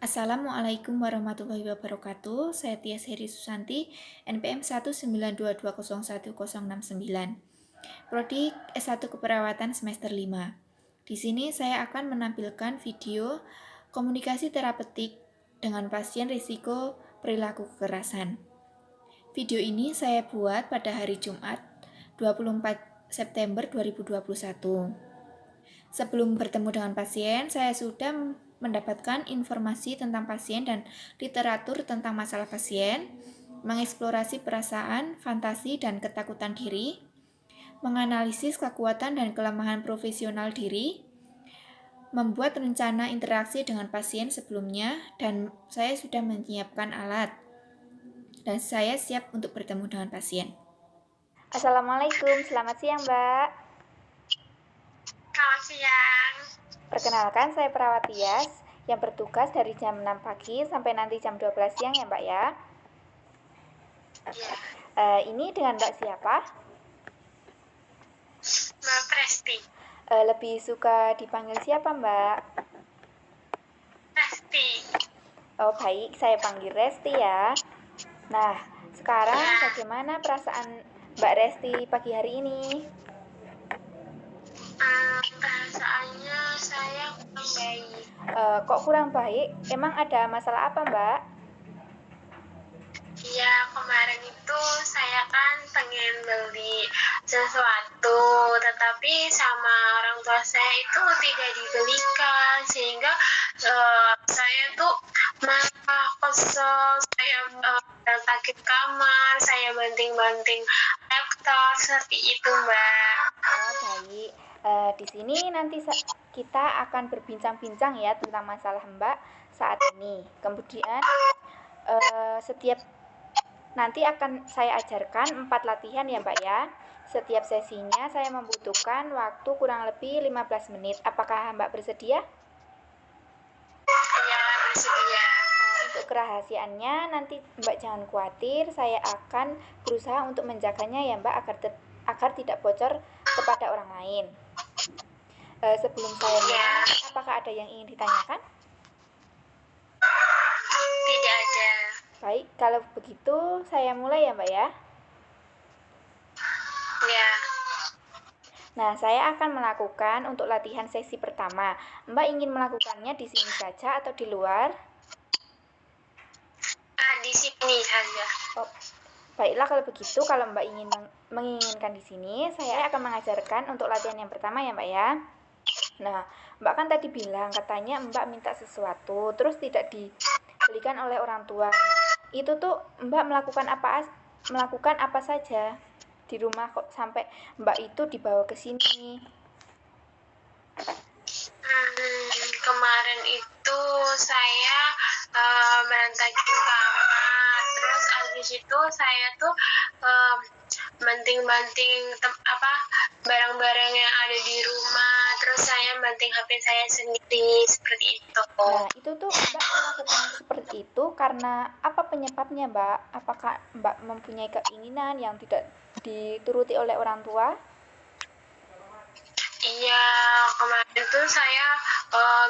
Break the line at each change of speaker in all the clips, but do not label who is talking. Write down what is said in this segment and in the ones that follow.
Assalamualaikum warahmatullahi wabarakatuh. Saya Tias Heri Susanti, NPM 192201069. Prodi S1 Keperawatan semester 5. Di sini saya akan menampilkan video komunikasi terapeutik dengan pasien risiko perilaku kekerasan. Video ini saya buat pada hari Jumat 24 September 2021. Sebelum bertemu dengan pasien, saya sudah mendapatkan informasi tentang pasien dan literatur tentang masalah pasien, mengeksplorasi perasaan, fantasi, dan ketakutan diri, menganalisis kekuatan dan kelemahan profesional diri, membuat rencana interaksi dengan pasien sebelumnya, dan saya sudah menyiapkan alat. Dan saya siap untuk bertemu dengan pasien.
Assalamualaikum, selamat siang Mbak.
Selamat siang.
Perkenalkan, saya perawat Tias yang bertugas dari jam 6 pagi sampai nanti jam 12 siang ya Mbak ya.
Iya.
Ini dengan Mbak siapa?
Mbak Presti.
Lebih suka dipanggil siapa Mbak?
Presti.
Oh baik, saya panggil Resti ya. Nah, sekarang bagaimana perasaan Mbak Resti pagi hari ini?
Perasaannya saya kurang baik.
Kok kurang baik? Emang ada masalah apa Mbak?
Ya, kemarin itu saya kan pengen beli sesuatu, tetapi sama orang tua saya itu tidak dibelikan, sehingga saya tuh malah kesel, saya berantakin kamar, saya banting-banting laptop, seperti itu Mbak.
Oh baik, di sini nanti kita akan berbincang-bincang ya tentang masalah Mbak saat ini. Kemudian setiap nanti akan saya ajarkan 4 latihan ya Mbak ya. Setiap sesinya saya membutuhkan waktu kurang lebih 15 menit. Apakah Mbak bersedia?
Ya, bersedia.
Untuk kerahasiaannya nanti Mbak jangan khawatir, saya akan berusaha untuk menjaganya ya Mbak agar tidak bocor kepada orang lain. Sebelum saya mulai, apakah ada yang ingin ditanyakan?
Tidak ada.
Baik, kalau begitu saya mulai ya Mbak ya.
Ya.
Nah, saya akan melakukan untuk latihan sesi pertama. Mbak ingin melakukannya di sini saja atau di luar?
Di sini saja.
Oh, baiklah kalau begitu, kalau Mbak menginginkan di sini, saya akan mengajarkan untuk latihan yang pertama ya Mbak ya. Nah, Mbak kan tadi bilang katanya Mbak minta sesuatu, terus tidak dibelikan oleh orang tua. Nah, itu tuh Mbak melakukan apa saja di rumah kok sampai Mbak itu dibawa ke sini?
Kemarin itu saya berantakin kamar, terus abis itu saya tuh banting-banting barang-barang yang ada di rumah, terus saya banting HP saya sendiri, seperti itu.
Nah, itu tuh Mbak melakukan seperti itu karena apa penyebabnya Mbak? Apakah Mbak mempunyai keinginan yang tidak dituruti oleh orang tua?
Iya, kemarin tuh saya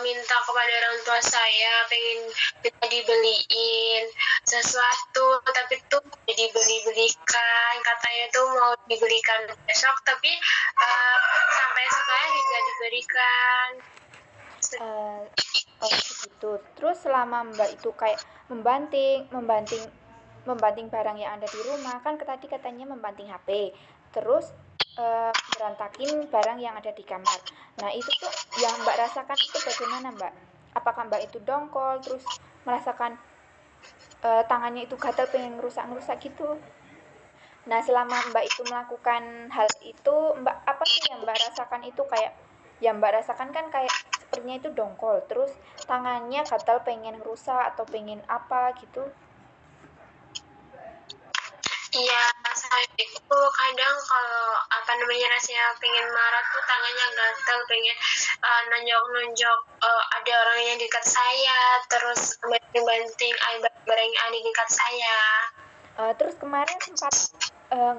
minta kepada orang tua saya pengen minta dibeliin sesuatu, tapi tuh dibelikan, katanya tuh mau dibelikan besok, tapi sampai sekarang tidak diberikan.
Oh begitu. Terus selama Mbak itu kayak membanting barang yang ada di rumah, kan tadi katanya membanting HP, terus berantakin barang yang ada di kamar. Nah itu tuh yang Mbak rasakan itu bagaimana Mbak? Apakah Mbak itu dongkol, terus merasakan tangannya itu gatal pengen ngerusak gitu? Nah selama Mbak itu melakukan hal itu, Mbak apa sih yang Mbak rasakan itu kayak yang Mbak rasakan kan kayak sepertinya itu dongkol, terus tangannya gatal pengen rusak atau pengen apa gitu?
Iya, saya itu kadang kalau rasanya pengen marah tuh tangannya gatel, pengen nonjok-nonjok ada orang yang dekat saya, terus banting-banting barang yang ada dekat saya.
Terus kemarin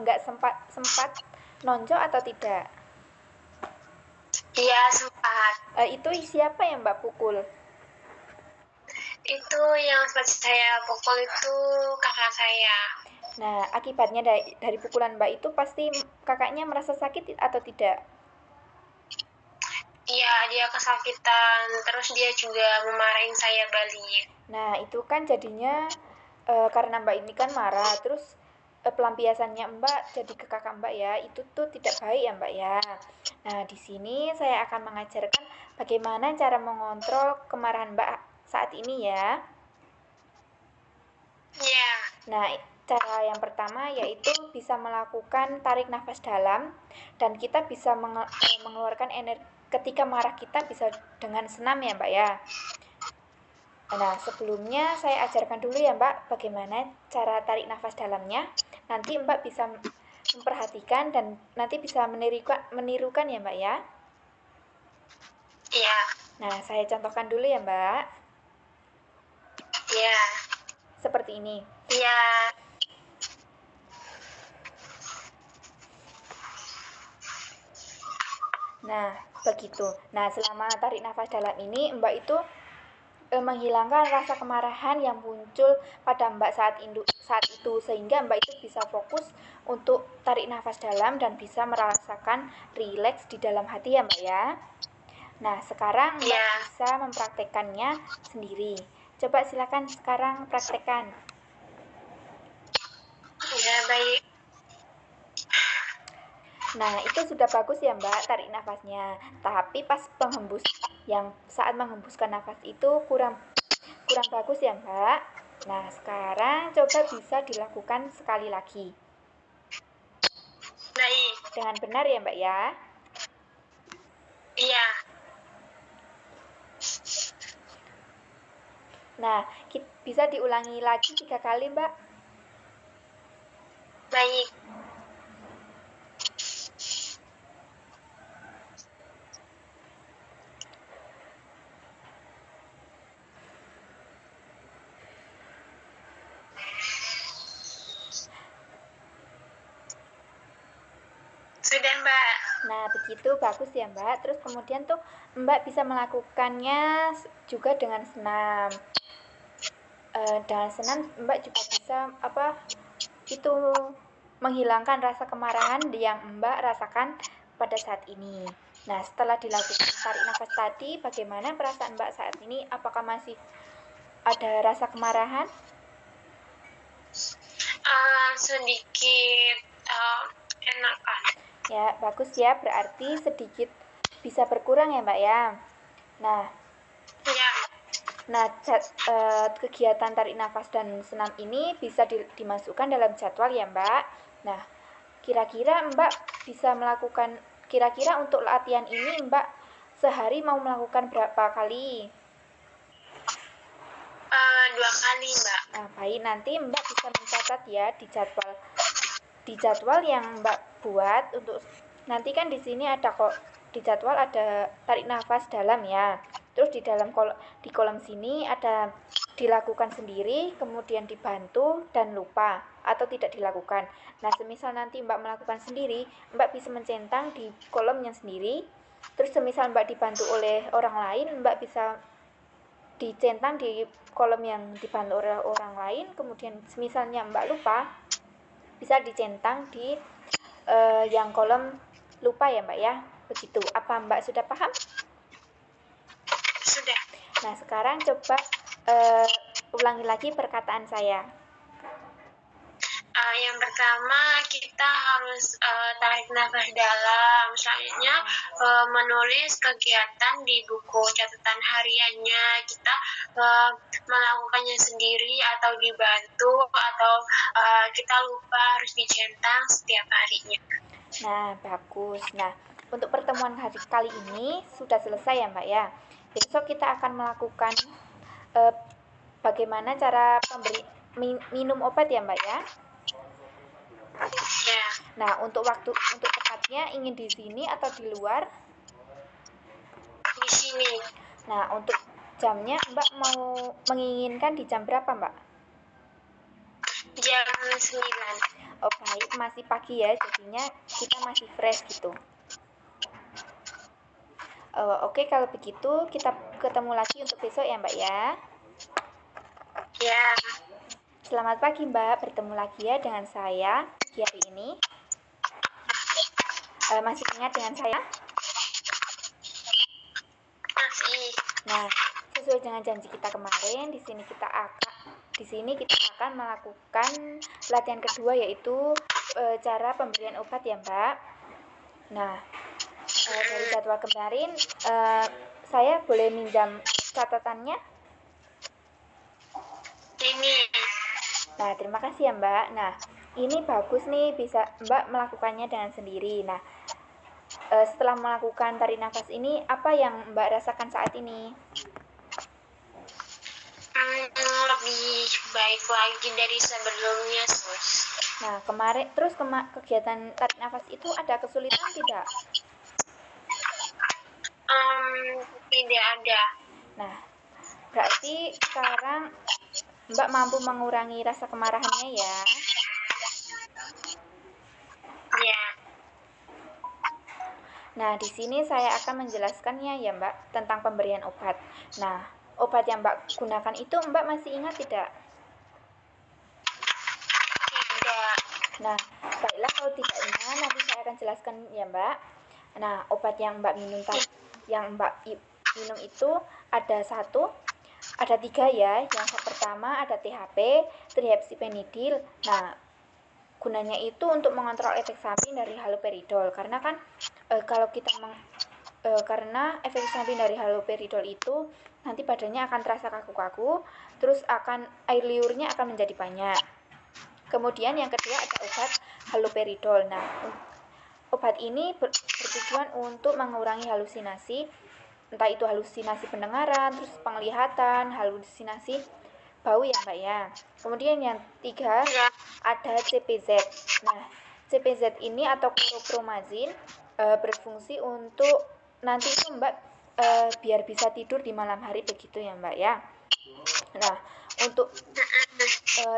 nggak sempat nonjok atau tidak?
Iya, sempat.
Itu siapa yang Mbak pukul?
Itu yang sempat saya pukul itu kakak saya.
Nah, akibatnya dari pukulan Mbak itu pasti kakaknya merasa sakit atau tidak?
Iya, dia kesakitan, terus dia juga memarahin saya balik.
Nah, itu kan jadinya karena Mbak ini kan marah, terus pelampiasannya Mbak jadi ke kakak Mbak ya, itu tuh tidak baik ya Mbak ya. Nah, di sini saya akan mengajarkan bagaimana cara mengontrol kemarahan Mbak saat ini ya.
Iya,
Nah, cara yang pertama yaitu bisa melakukan tarik nafas dalam dan kita bisa mengeluarkan energi ketika marah kita bisa dengan senam ya Mbak ya. Nah, sebelumnya saya ajarkan dulu ya Mbak bagaimana cara tarik nafas dalamnya. Nanti Mbak bisa memperhatikan dan nanti bisa menirukan ya Mbak ya.
iya,
Nah, saya contohkan dulu ya Mbak.
iya,
Seperti ini.
iya.
Nah, begitu. Nah, selama tarik nafas dalam ini Mbak itu menghilangkan rasa kemarahan yang muncul pada Mbak saat itu sehingga Mbak itu bisa fokus untuk tarik nafas dalam dan bisa merasakan rileks di dalam hati ya Mbak ya. Nah, sekarang Mbak
Iya.
bisa mempraktekannya sendiri. Coba silakan sekarang praktekkan.
Ya, baik.
Nah, itu sudah bagus ya Mbak tarik nafasnya. Tapi pas saat menghembuskan nafas itu kurang bagus ya Mbak. Nah, sekarang coba bisa dilakukan sekali lagi.
Baik.
Dengan benar ya Mbak ya.
Iya.
Nah, bisa diulangi lagi 3 kali Mbak.
Baik. Sudah, Mbak.
Nah, begitu bagus ya Mbak. Terus kemudian tuh Mbak bisa melakukannya juga dengan senam. Dengan senam Mbak juga bisa itu menghilangkan rasa kemarahan yang Mbak rasakan pada saat ini. Nah, setelah dilakukan tarik nafas tadi, bagaimana perasaan Mbak saat ini? Apakah masih ada rasa kemarahan?
Sedikit enakan.
Ya, bagus ya. Berarti sedikit bisa berkurang ya, Mbak ya. Nah,
Ya.
Kegiatan tarik nafas dan senam ini bisa dimasukkan dalam jadwal ya, Mbak. Nah, kira-kira Mbak bisa melakukan, kira-kira untuk latihan ini Mbak sehari mau melakukan berapa kali?
2 kali, Mbak.
Nah, baik, nanti Mbak bisa mencatat ya di jadwal yang Mbak buat untuk nanti kan di sini ada kok di jadwal ada tarik nafas dalam ya. Terus di kolom sini ada dilakukan sendiri, kemudian dibantu dan lupa atau tidak dilakukan. Nah, semisal nanti Mbak melakukan sendiri, Mbak bisa mencentang di kolomnya sendiri. Terus semisal Mbak dibantu oleh orang lain, Mbak bisa dicentang di kolom yang dibantu oleh orang lain. Kemudian misalnya Mbak lupa, bisa dicentang di yang kolom lupa ya Mbak ya. Begitu. Apa Mbak sudah paham?
Sudah.
Nah, sekarang coba ulangi lagi perkataan saya.
Yang pertama kita harus tarik nafas dalam, selanjutnya menulis kegiatan di buku catatan hariannya. Kita melakukannya sendiri atau dibantu atau kita lupa harus dicentang setiap harinya.
Nah, bagus. Nah, untuk pertemuan hari kali ini sudah selesai ya Mbak ya. Besok kita akan melakukan bagaimana cara minum obat ya Mbak ya.
Ya.
Nah, untuk tepatnya ingin di sini atau di luar?
Di sini.
Nah, untuk jamnya Mbak mau menginginkan di jam berapa Mbak?
Jam 9.
Oh baik, masih pagi ya, jadinya kita masih fresh gitu. Oke, kalau begitu kita ketemu lagi untuk besok ya Mbak ya.
Ya,
Selamat pagi Mbak, bertemu lagi ya dengan saya di hari ini. Masih ingat dengan saya?
masih.
Nah, sesuai dengan janji kita kemarin, di sini kita akan melakukan latihan kedua, yaitu cara pemberian obat ya Mbak. Nah, dari jadwal kemarin, saya boleh minjam catatannya?
Ini.
Nah, terima kasih ya Mbak. Nah, ini bagus nih, bisa Mbak melakukannya dengan sendiri. Nah, setelah melakukan tarik nafas ini, apa yang Mbak rasakan saat ini?
Lebih baik lagi dari sebelumnya, Sus.
Nah, kemarin terus kegiatan tarik nafas itu ada kesulitan tidak?
Tidak ada.
Nah, berarti sekarang Mbak mampu mengurangi rasa kemarahannya ya.
Ya,
Nah, di sini saya akan menjelaskannya ya Mbak tentang pemberian obat. Nah, obat yang Mbak gunakan itu Mbak masih ingat tidak?
tidak.
Nah, baiklah kalau tidak ingat nanti saya akan jelaskan ya Mbak. Nah, obat yang Mbak minum itu ada tiga ya. Yang pertama ada THP, trihepsipenidil. Nah, gunanya itu untuk mengontrol efek samping dari haloperidol. Karena kan karena efek samping dari haloperidol itu nanti badannya akan terasa kaku-kaku, terus air liurnya akan menjadi banyak. Kemudian yang kedua ada obat haloperidol. Nah, obat ini bertujuan untuk mengurangi halusinasi, entah itu halusinasi pendengaran, terus penglihatan, halusinasi bau ya Mbak ya. Kemudian yang tiga ada CPZ. Nah, CPZ ini atau chlorpromazine berfungsi untuk nanti itu Mbak biar bisa tidur di malam hari begitu ya Mbak ya. Nah, untuk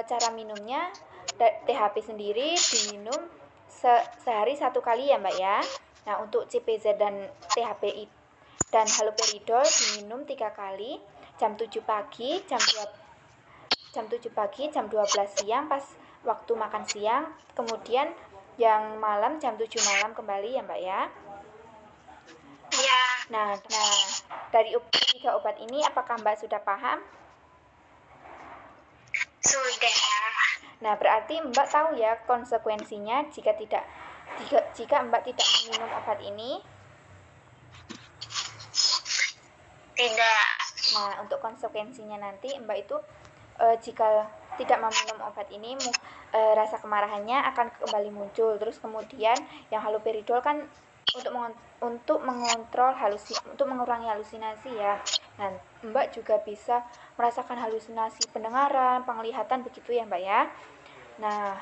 cara minumnya, THP sendiri diminum sehari 1 kali ya Mbak ya. Nah, untuk CPZ dan THP dan haloperidol diminum 3 kali, jam 7 pagi, jam 12 siang pas waktu makan siang, kemudian yang malam jam 7 malam kembali ya Mbak ya.
Ya,
Nah, dari 3 obat ini apakah Mbak sudah paham?
sudah.
Nah, berarti Mbak tahu ya konsekuensinya jika Mbak tidak meminum obat ini.
Tidak.
Nah, untuk konsekuensinya nanti Mbak itu jika tidak meminum obat ini rasa kemarahannya akan kembali muncul. Terus kemudian yang haloperidol kan untuk mengurangi halusinasi ya. Nah, Mbak juga bisa merasakan halusinasi pendengaran, penglihatan begitu ya Mbak ya. Nah,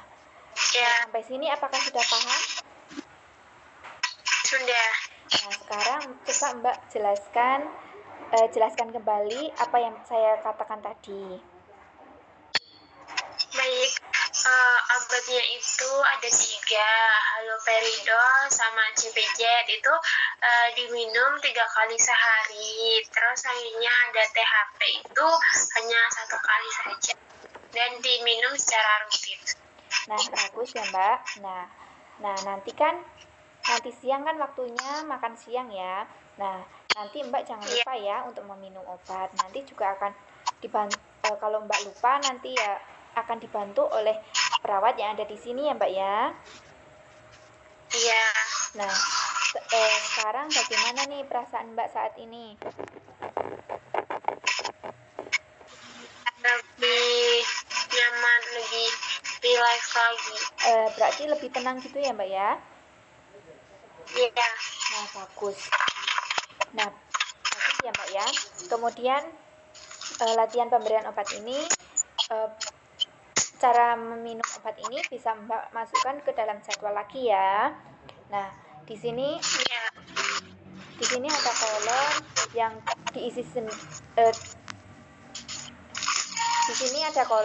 Ya,
sampai sini apakah sudah paham?
sudah.
Nah, sekarang coba Mbak jelaskan kembali apa yang saya katakan tadi.
Baik, obatnya itu ada 3, haloperidol sama CPZ itu diminum 3 kali sehari. Terus selanjutnya ada THP itu hanya 1 kali saja dan diminum secara rutin.
Nah, bagus ya Mbak. Nah, nanti siang kan waktunya makan siang ya. Nah, nanti Mbak jangan lupa ya untuk meminum obat. Nanti juga akan kalau Mbak lupa nanti ya akan dibantu oleh perawat yang ada di sini ya Mbak ya.
Iya.
Nah, sekarang bagaimana nih perasaan Mbak saat ini?
Lebih nyaman, lebih relax lagi.
Berarti lebih tenang gitu ya Mbak ya?
Iya.
Nah, bagus. Nah, bagus ya Mbak ya. Kemudian latihan pemberian obat ini, cara meminum obat ini bisa Mbak masukkan ke dalam jadwal lagi ya. Nah, di sini ada kolom yang diisi di sini ada 3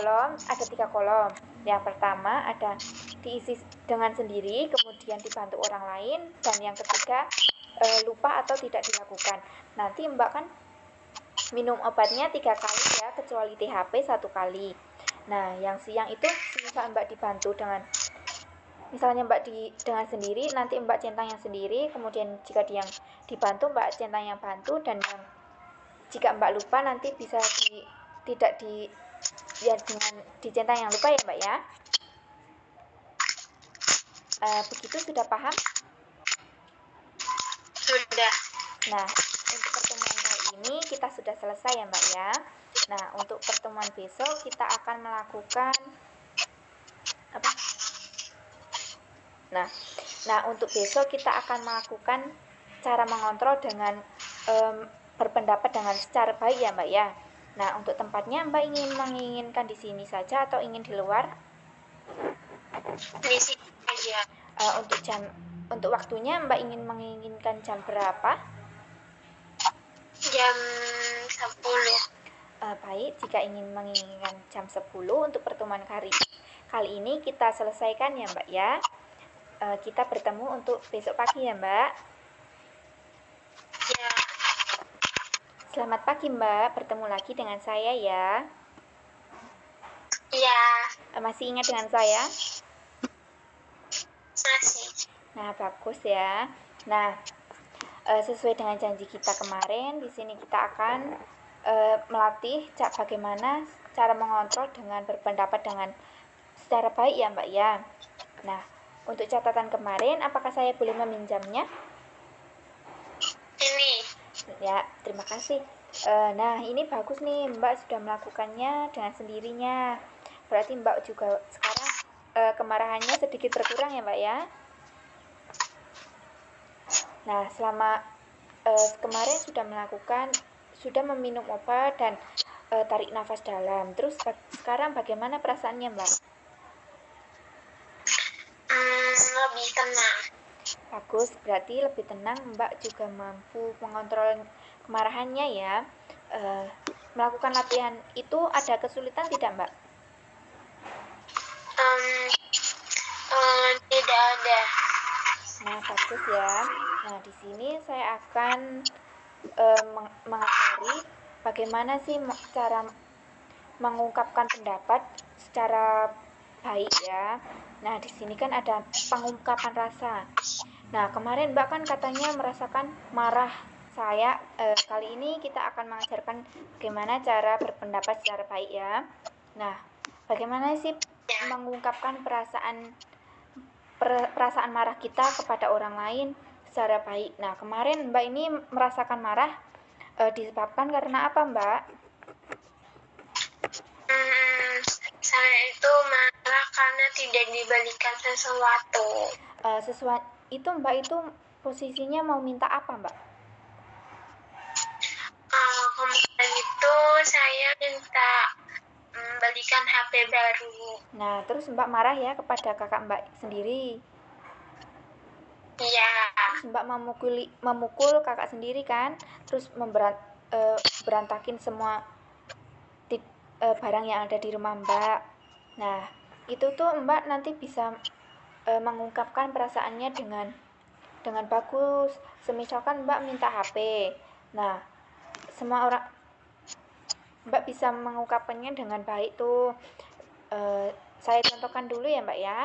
kolom. Yang pertama ada diisi dengan sendiri, kemudian dibantu orang lain, dan yang ketiga lupa atau tidak dilakukan. Nanti Mbak kan minum obatnya 3 kali ya, kecuali THP 1 kali. Nah, yang siang itu misalnya Mbak dibantu dengan dengan sendiri, nanti Mbak centang yang sendiri, kemudian jika yang dibantu Mbak centang yang bantu, dan yang jika Mbak lupa nanti bisa tidak ya dengan dicentang yang lupa ya Mbak ya. Begitu sudah paham?
Sudah.
Nah, untuk pertemuan kali ini kita sudah selesai ya Mbak ya. Nah, untuk pertemuan besok kita akan melakukan apa? Nah, untuk besok kita akan melakukan cara mengontrol dengan berpendapat dengan secara baik ya Mbak ya. Nah, untuk tempatnya Mbak menginginkan di sini saja atau ingin di luar?
Di sini aja.
Untuk waktunya Mbak menginginkan jam berapa?
Jam 10.
Baik, jika menginginkan jam 10 untuk pertemuan kali ini kita selesaikan ya Mbak ya. Kita bertemu untuk besok pagi ya Mbak.
Ya.
Selamat pagi Mbak, bertemu lagi dengan saya ya.
Ya.
Masih ingat dengan saya?
Masih.
Nah, bagus ya. Nah, sesuai dengan janji kita kemarin, di sini kita akan melatih bagaimana cara mengontrol dengan berpendapat dengan secara baik ya Mbak ya. Nah, untuk catatan kemarin, apakah saya boleh meminjamnya?
Ini.
Ya, terima kasih. Nah, ini bagus nih, Mbak sudah melakukannya dengan sendirinya. Berarti Mbak juga sekarang kemarahannya sedikit berkurang ya Mbak ya. Nah, selama kemarin sudah meminum obat dan tarik nafas dalam. Terus sekarang bagaimana perasaannya Mbak?
Lebih tenang.
Bagus, berarti lebih tenang. Mbak juga mampu mengontrol kemarahannya ya. Melakukan latihan itu ada kesulitan tidak Mbak?
Tidak ada.
Nah, bagus ya. Nah, di sini saya akan mengajari bagaimana sih cara mengungkapkan pendapat secara baik ya. Nah, di sini kan ada pengungkapan rasa. Nah, kemarin Mbak kan katanya merasakan marah. Kali ini kita akan mengajarkan bagaimana cara berpendapat secara baik ya. Nah, bagaimana sih mengungkapkan perasaan marah kita kepada orang lain secara baik. Nah, kemarin Mbak ini merasakan marah disebabkan karena apa Mbak?
Saya itu marah karena tidak diberikan sesuatu.
Itu Mbak itu posisinya mau minta apa Mbak?
Kemarin itu saya minta belikan HP baru.
Nah, terus Mbak marah ya kepada kakak Mbak sendiri.
Iya.
Terus Mbak memukul kakak sendiri kan? Terus berantakin semua barang yang ada di rumah Mbak. Nah, itu tuh Mbak nanti bisa mengungkapkan perasaannya dengan bagus. Semisalkan Mbak minta HP. Nah, semua orang Mbak bisa mengungkapkannya dengan baik tuh. Saya contohkan dulu ya Mbak ya.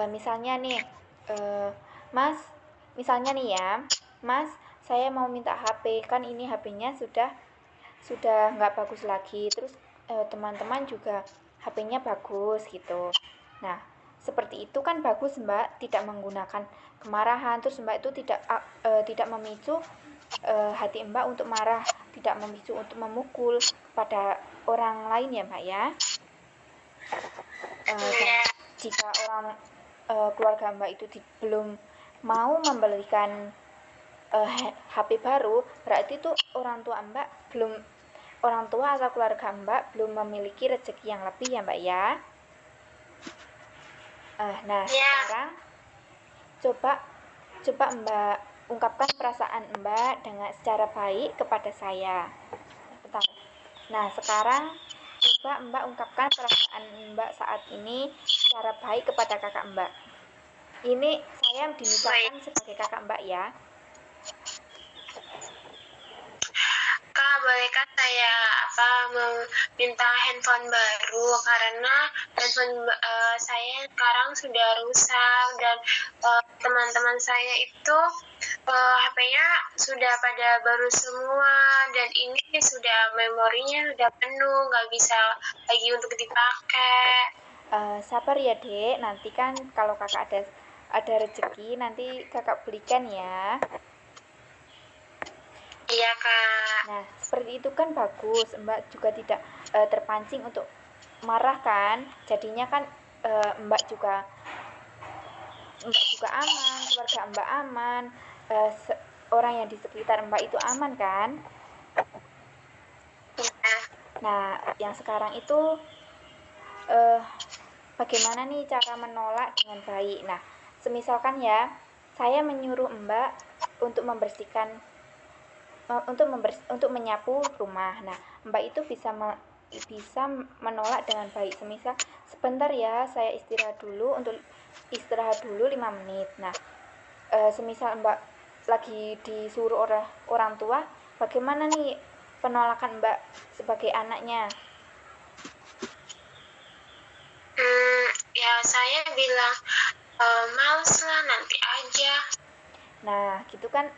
Misalnya nih, Mas, misalnya nih ya, Mas, saya mau minta HP, kan ini HP-nya sudah nggak bagus lagi. Terus teman-teman juga HP-nya bagus gitu. Nah, seperti itu kan bagus Mbak, tidak menggunakan kemarahan. Terus Mbak itu tidak memicu hati Mbak untuk marah, tidak memicu untuk memukul pada orang lain ya Mbak ya. Dan jika keluarga Mbak itu belum mau membelikan HP baru, berarti itu orang tua atau keluarga Mbak belum memiliki rezeki yang lebih ya Mbak ya. Nah, sekarang coba Mbak ungkapkan perasaan Mbak dengan secara baik kepada saya. Bentar. Nah, sekarang coba Mbak ungkapkan perasaan Mbak saat ini secara baik kepada kakak Mbak. Ini saya dimisalkan sebagai kakak Mbak ya.
meminta handphone baru karena handphone saya sekarang sudah rusak dan teman-teman saya itu HP-nya sudah pada baru semua dan ini sudah memorinya sudah penuh, nggak bisa lagi untuk dipakai.
Sabar ya dek, nanti kan kalau kakak ada rezeki nanti kakak belikan ya.
Iya kak.
Nah seperti itu kan bagus, mbak juga tidak terpancing untuk marah kan, jadinya kan mbak juga aman, keluarga mbak aman, orang yang di sekitar mbak itu aman kan.
Iya.
Nah yang sekarang itu bagaimana nih cara menolak dengan baik. Nah semisalkan ya saya menyuruh mbak untuk membersihkan untuk menyapu rumah. Nah mbak itu bisa menolak dengan baik, semisal sebentar ya saya istirahat dulu 5 menit. Nah semisal mbak lagi disuruh oleh orang tua, bagaimana nih penolakan mbak sebagai anaknya?
Ya saya bilang males lah nanti aja.
Nah gitu kan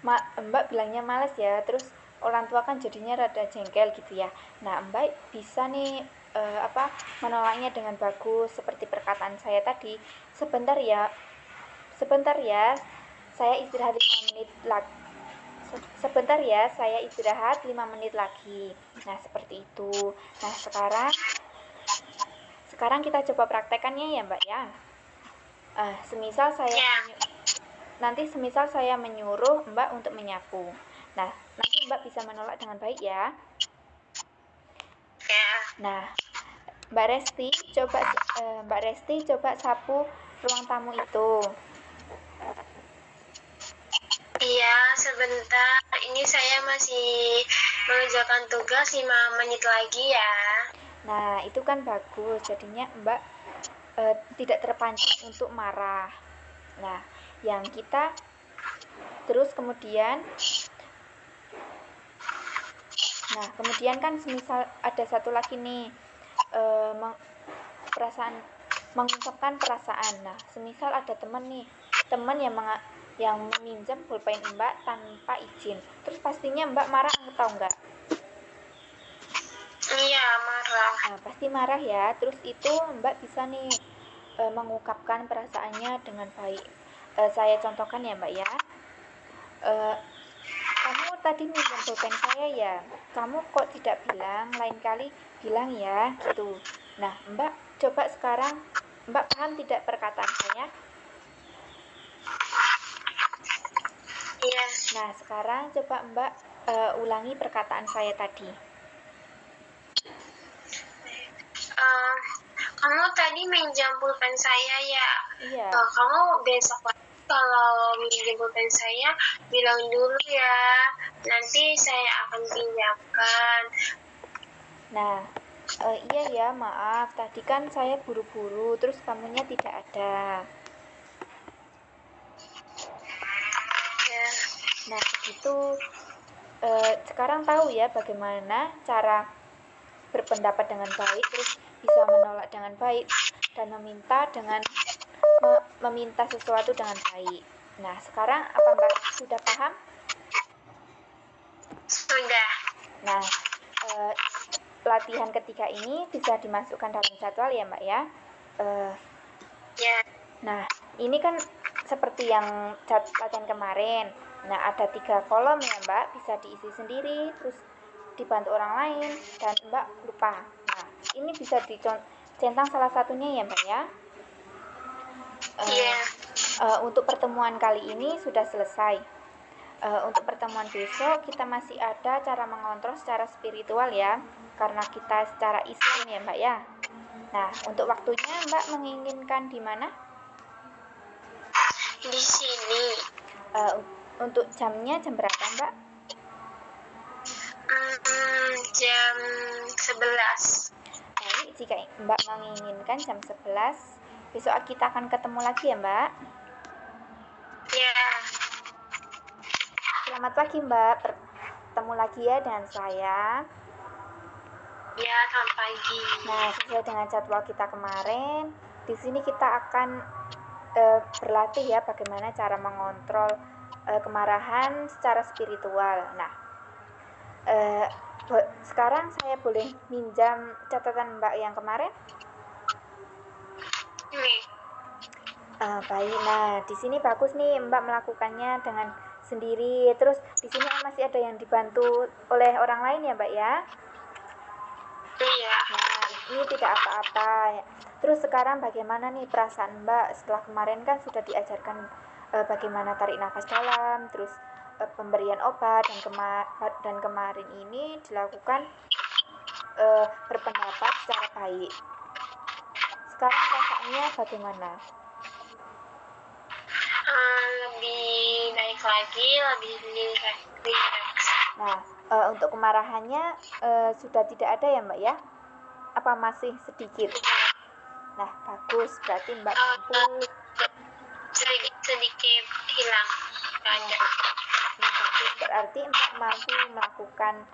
mbak bilangnya males ya, terus orang tua kan jadinya rada jengkel gitu ya. Nah mbak bisa nih menolaknya dengan bagus seperti perkataan saya tadi, sebentar ya saya istirahat 5 menit lagi, sebentar ya saya istirahat 5 menit lagi. Nah seperti itu. Nah sekarang kita coba praktekannya ya mbak ya. Semisal saya menyuruh mbak untuk menyapu. Nah nanti mbak bisa menolak dengan baik ya. Nah Mbak Resti coba sapu ruang tamu itu.
Iya, sebentar. Ini saya masih mengerjakan tugas 5 menit lagi ya.
Nah itu kan bagus, jadinya mbak tidak terpancing untuk marah. Nah yang kita terus kemudian kan semisal ada satu lagi nih mengungkapkan perasaan. Nah semisal ada teman yang meminjam pulpen mbak tanpa izin, terus pastinya mbak marah atau enggak?
Iya, marah.
Nah pasti marah ya. Terus itu mbak bisa nih mengungkapkan perasaannya dengan baik. Saya contohkan ya mbak ya. Kamu tadi minjam pulpen saya ya, kamu kok tidak bilang, lain kali bilang ya gitu. Nah mbak coba sekarang, mbak paham tidak perkataan saya?
Iya.
Nah sekarang coba mbak ulangi perkataan saya tadi.
Kamu tadi minjam pulpen saya ya?
Iya.
Kamu besok lagi kalau minjam pulpen saya bilang dulu ya, nanti saya akan pinjamkan.
Nah iya ya, maaf tadi kan saya buru-buru terus kamunya tidak ada.
Ya.
Nah begitu. Sekarang tahu ya bagaimana cara berpendapat dengan baik, terus bisa menolak dengan baik dan meminta sesuatu dengan baik. Nah sekarang apa mbak sudah paham?
Sudah.
Nah latihan ketiga ini bisa dimasukkan dalam jadwal ya mbak ya.
Ya.
Nah ini kan seperti yang latihan kemarin. Nah ada 3 kolom ya mbak, bisa diisi sendiri terus dibantu orang lain dan mbak lupa. Nah ini bisa dicentang salah satunya ya mbak ya. Untuk pertemuan kali ini sudah selesai. Untuk pertemuan besok kita masih ada cara mengontrol secara spiritual ya, karena kita secara Islam ya mbak ya. Nah untuk waktunya mbak menginginkan di mana?
Di sini.
Untuk jamnya jam berapa mbak?
Jam 11.
Baik, jika mbak menginginkan jam 11, besok kita akan ketemu lagi ya mbak.
Ya.
Selamat pagi mbak, bertemu lagi ya dengan saya.
Ya, selamat pagi.
Nah, sesuai dengan jadwal kita kemarin, di sini kita akan berlatih ya bagaimana cara mengontrol kemarahan secara spiritual. Nah, sekarang saya boleh minjam catatan Mbak yang kemarin?
Nih,
Baik. Nah, di sini bagus nih Mbak melakukannya dengan sendiri. Terus di sini masih ada yang dibantu oleh orang lain ya, Mbak ya?
iya.
Nah, ini tidak apa-apa. Terus sekarang bagaimana nih perasaan Mbak setelah kemarin kan sudah diajarkan bagaimana tarik nafas dalam, terus pemberian obat dan kemarin ini dilakukan berpendapat secara baik. Sekarang perasaannya bagaimana?
Lebih baik lagi, lebih rileks.
Nah, untuk kemarahannya sudah tidak ada ya Mbak ya? Apa masih sedikit? Nah, bagus. Berarti Mbak mampu.
Sedikit hilang. Nggak ada.
Nah, bagus. Berarti Mbak mampu melakukan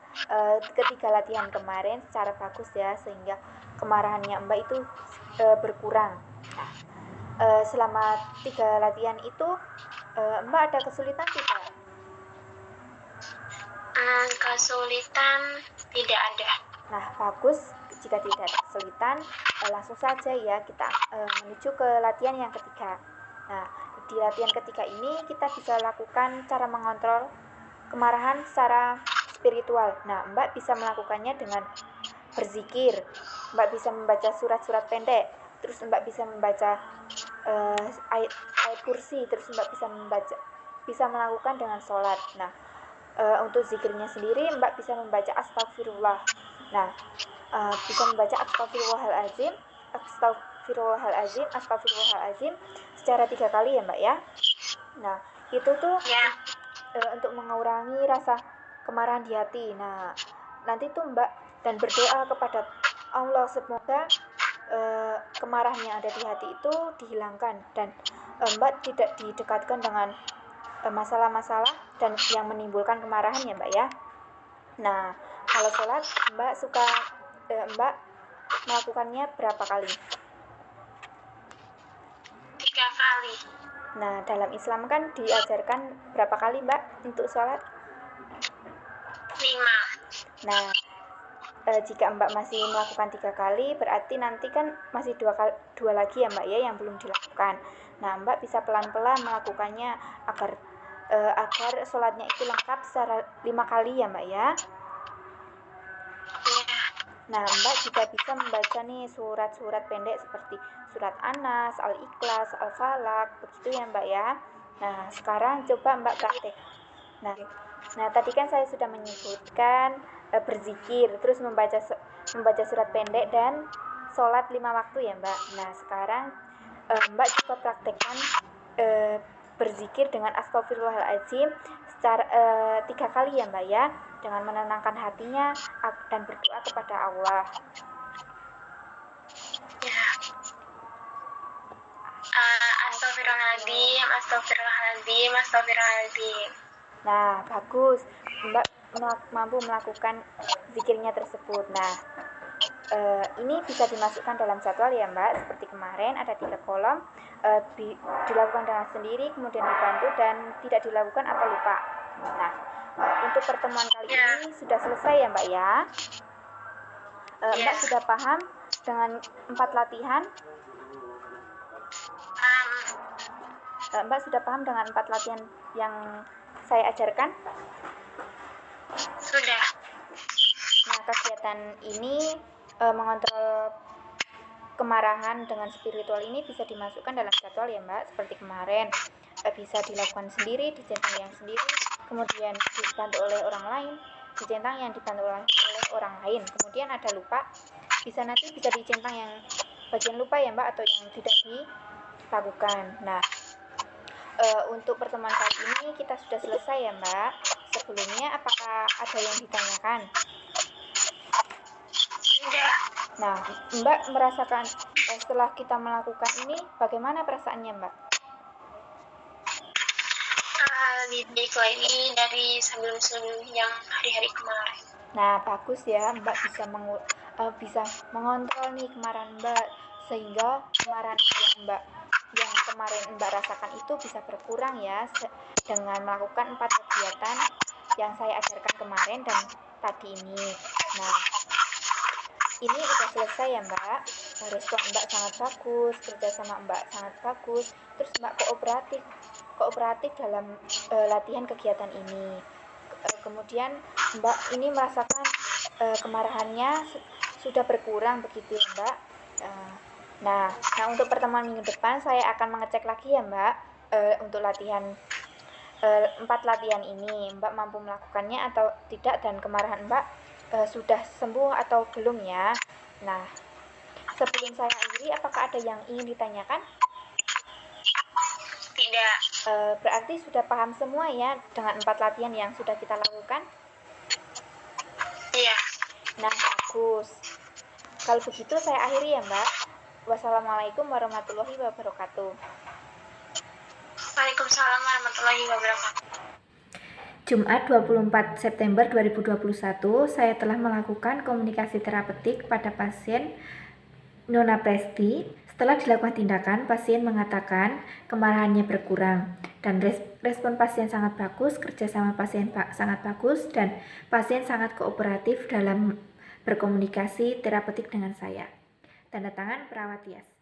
ketiga latihan kemarin secara bagus ya, sehingga kemarahannya Mbak itu berkurang. Nah, selama 3 latihan itu Mbak ada kesulitan tidak?
Kesulitan tidak ada.
Nah, bagus. Jika tidak ada kesulitan, langsung saja ya kita menuju ke latihan yang ketiga. Nah, di latihan ketiga ini kita bisa lakukan cara mengontrol kemarahan secara spiritual. Nah, Mbak bisa melakukannya dengan berzikir. Mbak bisa membaca surat-surat pendek. Terus Mbak bisa membaca ayat kursi. Terus Mbak bisa melakukan dengan sholat. Nah, untuk zikirnya sendiri Mbak bisa membaca astagfirullah. Nah, bisa membaca astagfirullahalazim, astagfirullahalazim, astagfirullahalazim secara 3 kali ya Mbak ya. Nah, itu tuh
Ya.
Untuk mengurangi rasa kemarahan di hati. Nah, nanti tuh Mbak dan berdoa kepada Allah semoga kemarahan yang ada di hati itu dihilangkan dan Mbak tidak didekatkan dengan masalah-masalah dan yang menimbulkan kemarahan ya Mbak ya. Nah, kalau sholat Mbak melakukannya berapa kali?
3 kali.
Nah, dalam Islam kan diajarkan berapa kali Mbak untuk sholat?
5.
Nah, jika Mbak masih melakukan 3 kali, berarti nanti kan masih dua lagi ya Mbak ya yang belum dilakukan. Nah, Mbak bisa pelan-pelan melakukannya agar sholatnya itu lengkap secara 5 kali ya Mbak ya. Nah, Mbak juga bisa membaca nih surat-surat pendek seperti surat Anas, Al-Ikhlas, Al-Falaq, begitu ya Mbak ya. Nah, sekarang coba Mbak praktek. Nah, tadi kan saya sudah menyebutkan berzikir, terus membaca surat pendek dan sholat 5 waktu ya Mbak. Nah, sekarang Mbak coba praktekkan berzikir dengan astagfirullahaladzim secara 3 kali ya Mbak ya, dengan menenangkan hatinya dan berdoa kepada Allah.
Astagfirullahaladzim, astagfirullahaladzim, astagfirullahaladzim.
Nah, bagus. Mbak mampu melakukan zikirnya tersebut. Nah, ini bisa dimasukkan dalam jadwal ya Mbak. Seperti kemarin ada 3 kolom, dilakukan dengan sendiri, kemudian dibantu, dan tidak dilakukan atau lupa. Nah, untuk pertemuan kali ini sudah selesai ya Mbak ya. Mbak sudah paham dengan 4 latihan? Mbak sudah paham dengan 4 latihan yang saya ajarkan?
Sudah.
Nah, kegiatan ini mengontrol kemarahan dengan spiritual ini bisa dimasukkan dalam jadwal ya Mbak, seperti kemarin. Bisa dilakukan sendiri, dicentang yang sendiri, kemudian dibantu oleh orang lain, dicentang yang dibantu oleh orang lain. Kemudian ada lupa, nanti bisa dicentang yang bagian lupa ya Mbak, atau yang tidak dilakukan. Nah, untuk pertemuan kali ini kita sudah selesai ya Mbak. Sebelumnya apakah ada yang ditanyakan? Nah, Mbak merasakan setelah kita melakukan ini bagaimana perasaannya Mbak?
Lebih baik lagi dari sebelum yang hari-hari kemarin.
Nah, bagus ya Mbak bisa bisa mengontrol nih kemarahan Mbak, sehingga kemarahan yang kemarin Mbak rasakan itu bisa berkurang ya dengan melakukan 4 kegiatan yang saya ajarkan kemarin dan tadi ini. Nah, ini udah selesai ya Mbak. Respon Mbak sangat bagus, kerja sama Mbak sangat bagus, terus Mbak kooperatif dalam latihan kegiatan ini. Kemudian Mbak ini merasakan kemarahannya sudah berkurang begitu ya Mbak. Nah, untuk pertemuan minggu depan saya akan mengecek lagi ya Mbak untuk latihan 4 latihan ini Mbak mampu melakukannya atau tidak dan kemarahan Mbak sudah sembuh atau belum ya. Nah, sebelum saya akhiri, apakah ada yang ingin ditanyakan?
Tidak.
Berarti sudah paham semua ya dengan 4 latihan yang sudah kita lakukan?
Iya.
Nah, bagus. Kalau begitu saya akhiri ya Mbak. Wassalamualaikum warahmatullahi wabarakatuh.
Waalaikumsalam warahmatullahi wabarakatuh.
Jumat 24 September 2021, saya telah melakukan komunikasi terapeutik pada pasien Nona Presti. Setelah dilakukan tindakan, pasien mengatakan kemarahannya berkurang dan respon pasien sangat bagus, kerjasama pasien sangat bagus, dan pasien sangat kooperatif dalam berkomunikasi terapeutik dengan saya. Tanda tangan perawat Yas.